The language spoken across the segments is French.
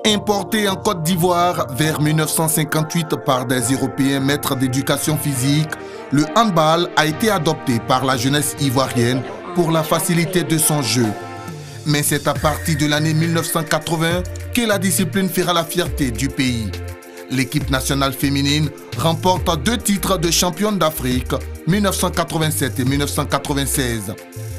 Importé en Côte d'Ivoire vers 1958 par des Européens maîtres d'éducation physique, le handball a été adopté par la jeunesse ivoirienne pour la facilité de son jeu. Mais c'est à partir de l'année 1980 que la discipline fera la fierté du pays. L'équipe nationale féminine remporte 2 titres de championne d'Afrique, 1987 et 1996.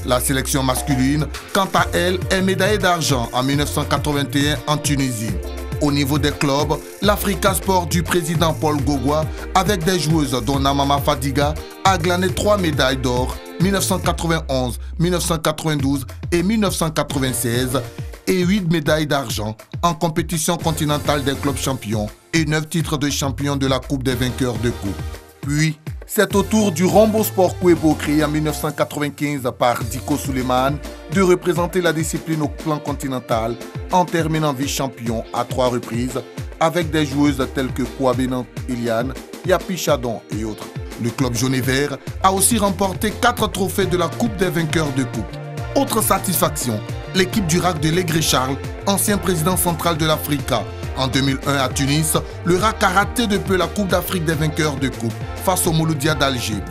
La sélection masculine, quant à elle, est médaillée d'argent en 1981 en Tunisie. Au niveau des clubs, l'Africa Sport du président Paul Gogua, avec des joueuses dont Namama Fadiga, a glané 3 médailles d'or, 1991, 1992 et 1996, et 8 médailles d'argent en compétition continentale des clubs champions et 9 titres de champion de la Coupe des vainqueurs de coupe. Puis, c'est au tour du Rombo Sport Kwebo, créé en 1995 par Diko Suleiman, de représenter la discipline au plan continental en terminant vice-champion à 3 reprises avec des joueuses telles que Kouabenant Eliane, Yapi Chadon et autres. Le club jaune et vert a aussi remporté 4 trophées de la Coupe des vainqueurs de coupe. Autre satisfaction, l'équipe du RAC de Legré-Charles, ancien président central de l'Africa. En 2001 à Tunis, le RAC a raté de peu la Coupe d'Afrique des vainqueurs de coupe face au Mouloudia d'Alger.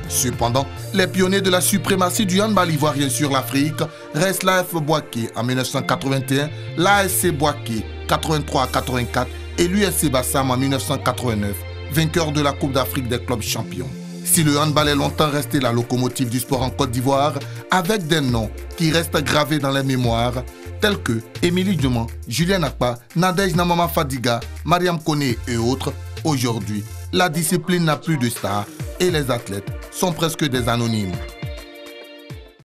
Cependant, les pionniers de la suprématie du handball ivoirien sur l'Afrique restent l'AF Boaké en 1981, l'ASC Boaké 83-84 et l'USC Bassam en 1989, vainqueurs de la Coupe d'Afrique des clubs champions. Si le handball est longtemps resté la locomotive du sport en Côte d'Ivoire, avec des noms qui restent gravés dans les mémoires, tels que Émilie Dumont, Julien Akpa, Nadège Namama Fadiga, Mariam Kone et autres, aujourd'hui, la discipline n'a plus de stars et les athlètes sont presque des anonymes.